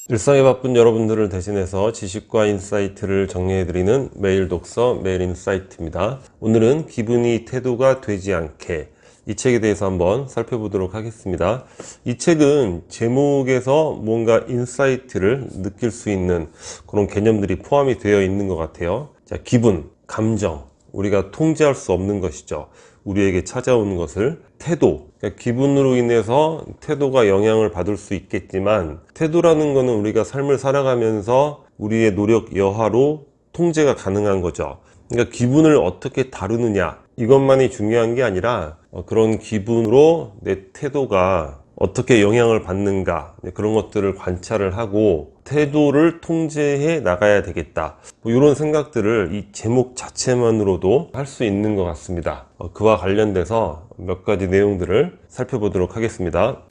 일상에 바쁜 여러분들을 대신해서 지식과 인사이트를 정리해드리는 매일 독서 매일 인사이트입니다. 오늘은 기분이 태도가 되지 않게, 이 책에 대해서 한번 살펴보도록 하겠습니다. 이 책은 제목에서 뭔가 인사이트를 느낄 수 있는 그런 개념들이 포함이 되어 있는 것 같아요. 자, 기분, 감정, 우리가 통제할 수 없는 것이죠. 우리에게 찾아오는 것을 태도, 그러니까 기분으로 인해서 태도가 영향을 받을 수 있겠지만, 태도라는 것은 우리가 삶을 살아가면서 우리의 노력 여하로 통제가 가능한 거죠. 그러니까 기분을 어떻게 다루느냐, 이것만이 중요한 게 아니라 그런 기분으로 내 태도가 어떻게 영향을 받는가, 그런 것들을 관찰을 하고 태도를 통제해 나가야 되겠다, 이런 생각들을 이 제목 자체만으로도 할 수 있는 것 같습니다. 그와 관련돼서 몇 가지 내용들을 살펴보도록 하겠습니다.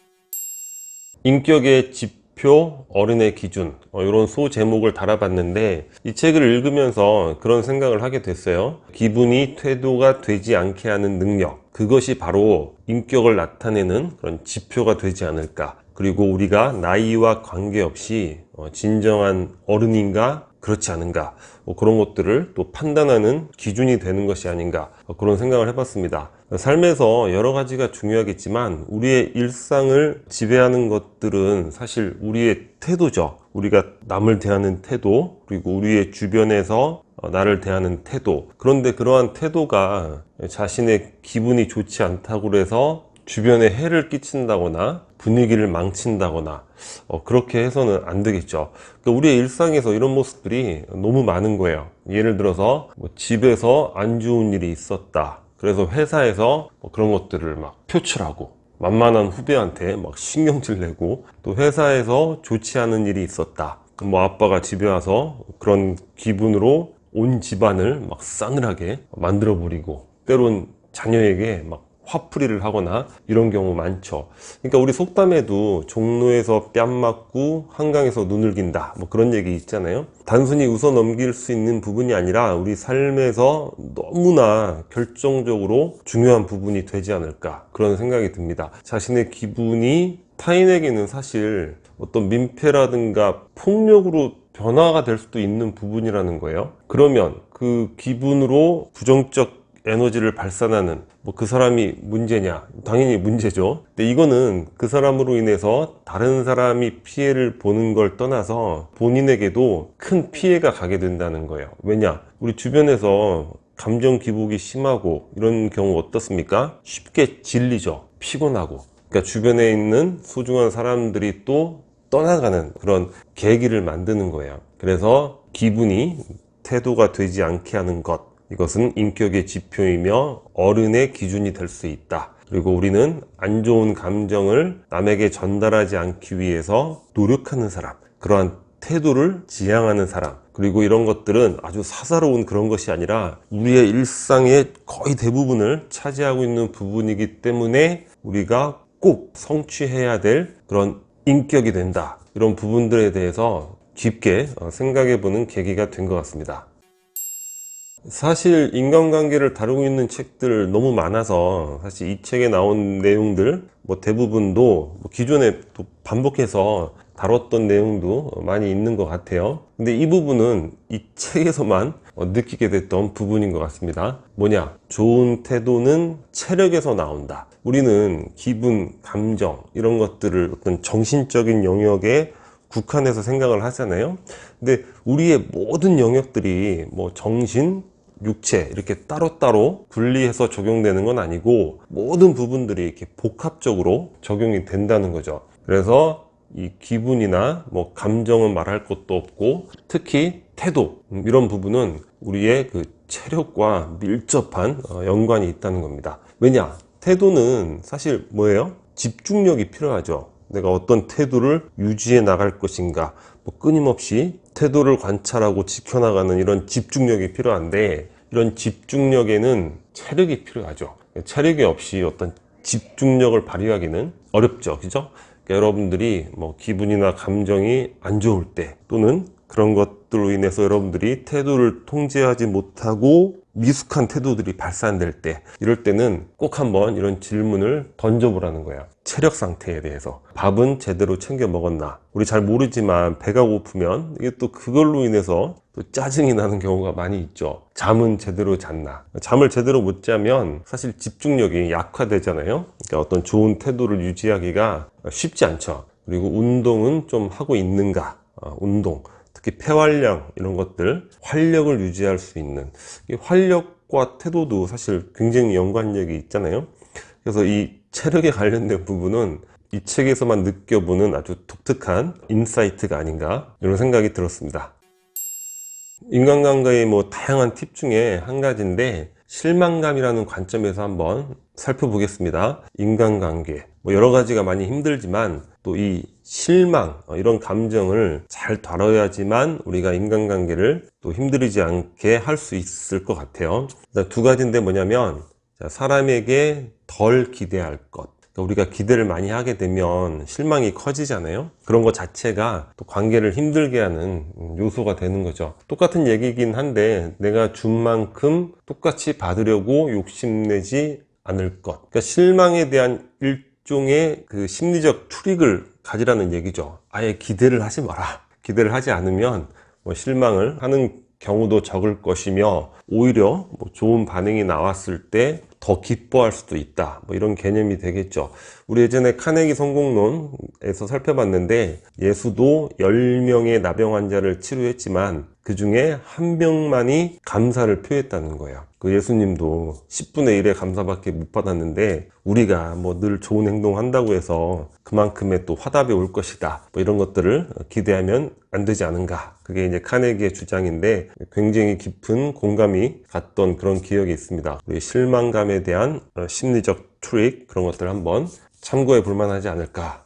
인격의 지표, 어른의 기준, 이런 소제목을 달아봤는데, 이 책을 읽으면서 그런 생각을 하게 됐어요. 기분이 태도가 되지 않게 하는 능력, 그것이 바로 인격을 나타내는 그런 지표가 되지 않을까. 그리고 우리가 나이와 관계없이 진정한 어른인가 그렇지 않은가, 그런 것들을 또 판단하는 기준이 되는 것이 아닌가, 그런 생각을 해봤습니다. 삶에서 여러 가지가 중요하겠지만 우리의 일상을 지배하는 것들은 사실 우리의 태도죠. 우리가 남을 대하는 태도, 그리고 우리의 주변에서 나를 대하는 태도. 그런데 그러한 태도가 자신의 기분이 좋지 않다고 해서 주변에 해를 끼친다거나 분위기를 망친다거나 그렇게 해서는 안 되겠죠. 그러니까 우리의 일상에서 이런 모습들이 너무 많은 거예요. 예를 들어서 집에서 안 좋은 일이 있었다, 그래서 회사에서 그런 것들을 막 표출하고, 만만한 후배한테 막 신경질 내고, 또 회사에서 좋지 않은 일이 있었다, 아빠가 집에 와서 그런 기분으로 온 집안을 막 싸늘하게 만들어 버리고, 때론 자녀에게 막 화풀이를 하거나 이런 경우 많죠. 그러니까 우리 속담에도 종로에서 뺨 맞고 한강에서 눈을 긴다, 그런 얘기 있잖아요. 단순히 웃어 넘길 수 있는 부분이 아니라 우리 삶에서 너무나 결정적으로 중요한 부분이 되지 않을까, 그런 생각이 듭니다. 자신의 기분이 타인에게는 사실 어떤 민폐라든가 폭력으로 변화가 될 수도 있는 부분이라는 거예요. 그러면 그 기분으로 부정적 에너지를 발산하는 그 사람이 문제냐? 당연히 문제죠. 근데 이거는 그 사람으로 인해서 다른 사람이 피해를 보는 걸 떠나서 본인에게도 큰 피해가 가게 된다는 거예요. 왜냐? 우리 주변에서 감정 기복이 심하고 이런 경우 어떻습니까? 쉽게 질리죠. 피곤하고. 그러니까 주변에 있는 소중한 사람들이 또 떠나가는 그런 계기를 만드는 거예요. 그래서 기분이 태도가 되지 않게 하는 것, 이것은 인격의 지표이며 어른의 기준이 될 수 있다. 그리고 우리는 안 좋은 감정을 남에게 전달하지 않기 위해서 노력하는 사람, 그러한 태도를 지향하는 사람, 그리고 이런 것들은 아주 사사로운 그런 것이 아니라 우리의 일상의 거의 대부분을 차지하고 있는 부분이기 때문에 우리가 꼭 성취해야 될 그런 인격이 된다, 이런 부분들에 대해서 깊게 생각해보는 계기가 된 것 같습니다. 사실 인간관계를 다루고 있는 책들 너무 많아서 사실 이 책에 나온 내용들 대부분도 기존에 또 반복해서 다뤘던 내용도 많이 있는 것 같아요. 근데 이 부분은 이 책에서만 느끼게 됐던 부분인 것 같습니다. 뭐냐? 좋은 태도는 체력에서 나온다. 우리는 기분, 감정, 이런 것들을 어떤 정신적인 영역에 국한해서 생각을 하잖아요. 근데 우리의 모든 영역들이 정신, 육체 이렇게 따로따로 분리해서 적용되는 건 아니고 모든 부분들이 이렇게 복합적으로 적용이 된다는 거죠. 그래서 이 기분이나 감정은 말할 것도 없고, 특히 태도, 이런 부분은 우리의 그 체력과 밀접한 연관이 있다는 겁니다. 왜냐? 태도는 사실 뭐예요? 집중력이 필요하죠. 내가 어떤 태도를 유지해 나갈 것인가, 끊임없이 태도를 관찰하고 지켜나가는 이런 집중력이 필요한데, 이런 집중력에는 체력이 필요하죠. 체력이 없이 어떤 집중력을 발휘하기는 어렵죠. 그죠? 그러니까 여러분들이 기분이나 감정이 안 좋을 때, 또는 그런 것들로 인해서 여러분들이 태도를 통제하지 못하고 미숙한 태도들이 발산될 때, 이럴 때는 꼭 한번 이런 질문을 던져보라는 거야. 체력 상태에 대해서. 밥은 제대로 챙겨 먹었나? 우리 잘 모르지만 배가 고프면 이게 또 그걸로 인해서 또 짜증이 나는 경우가 많이 있죠. 잠은 제대로 잤나? 잠을 제대로 못 자면 사실 집중력이 약화되잖아요. 그러니까 어떤 좋은 태도를 유지하기가 쉽지 않죠. 그리고 운동은 좀 하고 있는가? 운동. 특히 폐활량 이런 것들, 활력을 유지할 수 있는, 이 활력과 태도도 사실 굉장히 연관력이 있잖아요. 그래서 이 체력에 관련된 부분은 이 책에서만 느껴보는 아주 독특한 인사이트가 아닌가, 이런 생각이 들었습니다. 인간관계의 다양한 팁 중에 한 가지인데, 실망감이라는 관점에서 한번 살펴보겠습니다. 인간관계 여러 가지가 많이 힘들지만 또 이 실망, 이런 감정을 잘 다뤄야지만 우리가 인간관계를 또 힘들이지 않게 할 수 있을 것 같아요. 일단 두 가지인데 뭐냐면, 사람에게 덜 기대할 것. 그러니까 우리가 기대를 많이 하게 되면 실망이 커지잖아요. 그런 것 자체가 또 관계를 힘들게 하는 요소가 되는 거죠. 똑같은 얘기긴 한데, 내가 준 만큼 똑같이 받으려고 욕심내지 않을 것. 그러니까 실망에 대한 일종의 그 심리적 트릭을 가지라는 얘기죠. 아예 기대를 하지 마라. 기대를 하지 않으면 실망을 하는 경우도 적을 것이며, 오히려 좋은 반응이 나왔을 때 더 기뻐할 수도 있다. 이런 개념이 되겠죠. 우리 예전에 카네기 성공론에서 살펴봤는데, 예수도 10명의 나병 환자를 치료했지만 그 중에 한 명만이 감사를 표했다는 거예요. 그 예수님도 10분의 1의 감사밖에 못 받았는데, 우리가 늘 좋은 행동 한다고 해서 그만큼의 또 화답이 올 것이다, 이런 것들을 기대하면 안 되지 않은가. 그게 이제 카네기의 주장인데, 굉장히 깊은 공감이 갔던 그런 기억이 있습니다. 우리 실망감에 대한 심리적 트릭, 그런 것들 한번 참고해 볼 만하지 않을까.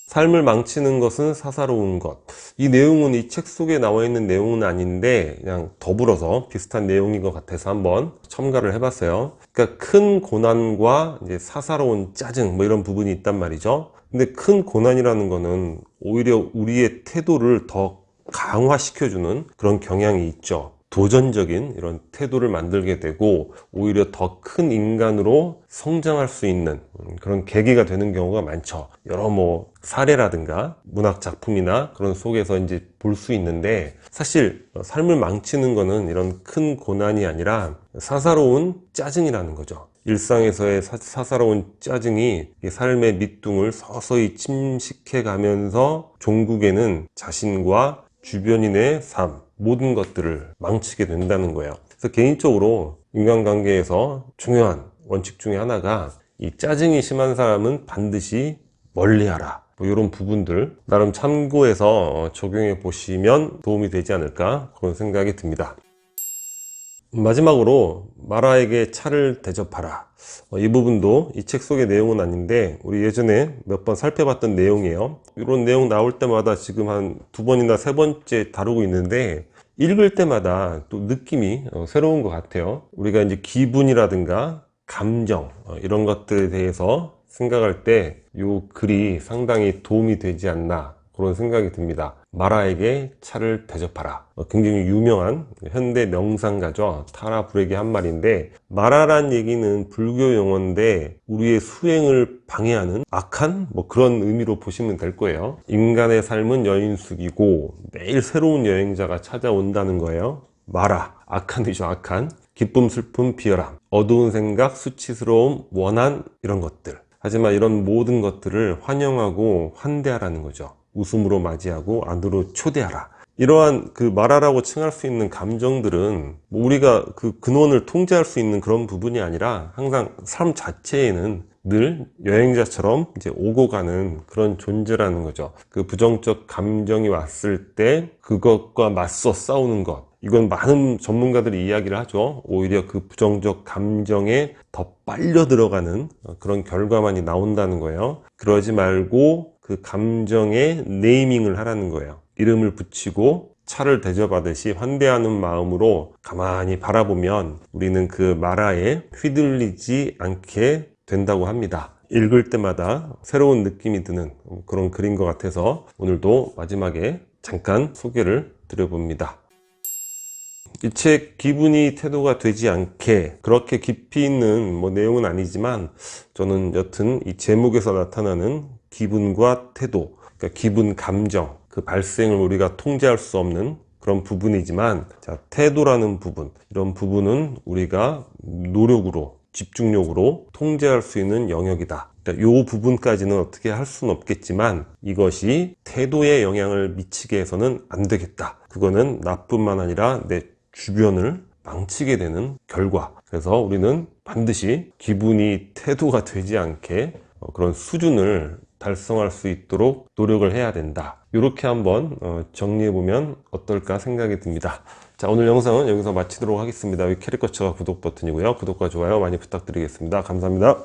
삶을 망치는 것은 사사로운 것. 이 내용은 이 책 속에 나와 있는 내용은 아닌데 그냥 더불어서 비슷한 내용인 것 같아서 한번 첨가를 해봤어요. 그러니까 큰 고난과 이제 사사로운 짜증 이런 부분이 있단 말이죠. 근데 큰 고난이라는 거는 오히려 우리의 태도를 더 강화시켜주는 그런 경향이 있죠. 도전적인 이런 태도를 만들게 되고 오히려 더 큰 인간으로 성장할 수 있는 그런 계기가 되는 경우가 많죠. 여러 사례라든가 문학 작품이나 그런 속에서 이제 볼 수 있는데, 사실 삶을 망치는 거는 이런 큰 고난이 아니라 사사로운 짜증이라는 거죠. 일상에서의 사사로운 짜증이 삶의 밑둥을 서서히 침식해 가면서 종국에는 자신과 주변인의 삶, 모든 것들을 망치게 된다는 거예요. 그래서 개인적으로 인간관계에서 중요한 원칙 중에 하나가, 이 짜증이 심한 사람은 반드시 멀리하라. 이런 부분들 나름 참고해서 적용해 보시면 도움이 되지 않을까, 그런 생각이 듭니다. 마지막으로 마라에게 차를 대접하라. 이 부분도 이 책 속의 내용은 아닌데 우리 예전에 몇 번 살펴봤던 내용이에요. 이런 내용 나올 때마다 지금 한 2번이나 3번째 다루고 있는데, 읽을 때마다 또 느낌이 새로운 것 같아요. 우리가 이제 기분이라든가 감정 이런 것들에 대해서 생각할 때 이 글이 상당히 도움이 되지 않나, 그런 생각이 듭니다. 마라에게 차를 대접하라. 굉장히 유명한 현대 명상가죠. 타라 브렉의 한 말인데, 마라란 얘기는 불교 용어인데 우리의 수행을 방해하는 악한 그런 의미로 보시면 될 거예요. 인간의 삶은 여인숙이고 매일 새로운 여행자가 찾아온다는 거예요. 마라, 악한이죠. 악한. 기쁨, 슬픔, 비열함, 어두운 생각, 수치스러움, 원한, 이런 것들. 하지만 이런 모든 것들을 환영하고 환대하라는 거죠. 웃음으로 맞이하고 안으로 초대하라. 이러한 그 마라라고 칭할 수 있는 감정들은 우리가 그 근원을 통제할 수 있는 그런 부분이 아니라 항상 삶 자체에는 늘 여행자처럼 이제 오고 가는 그런 존재라는 거죠. 그 부정적 감정이 왔을 때 그것과 맞서 싸우는 것, 이건 많은 전문가들이 이야기를 하죠. 오히려 그 부정적 감정에 더 빨려 들어가는 그런 결과만이 나온다는 거예요. 그러지 말고 그 감정에 네이밍을 하라는 거예요. 이름을 붙이고 차를 대접하듯이 환대하는 마음으로 가만히 바라보면 우리는 그 마라에 휘둘리지 않게 된다고 합니다. 읽을 때마다 새로운 느낌이 드는 그런 글인 것 같아서 오늘도 마지막에 잠깐 소개를 드려봅니다. 이 책 기분이 태도가 되지 않게, 그렇게 깊이 있는 내용은 아니지만 저는 여튼 이 제목에서 나타나는 기분과 태도, 그러니까 기분, 감정, 그 발생을 우리가 통제할 수 없는 그런 부분이지만, 자, 태도라는 부분, 이런 부분은 우리가 노력으로, 집중력으로 통제할 수 있는 영역이다. 이 부분까지는 어떻게 할 수는 없겠지만 이것이 태도에 영향을 미치게 해서는 안 되겠다. 그거는 나뿐만 아니라 내 주변을 망치게 되는 결과. 그래서 우리는 반드시 기분이 태도가 되지 않게 그런 수준을 달성할 수 있도록 노력을 해야 된다. 이렇게 한번 정리해보면 어떨까 생각이 듭니다. 자, 오늘 영상은 여기서 마치도록 하겠습니다. 여기 캐릭터처가 구독 버튼이고요. 구독과 좋아요 많이 부탁드리겠습니다. 감사합니다.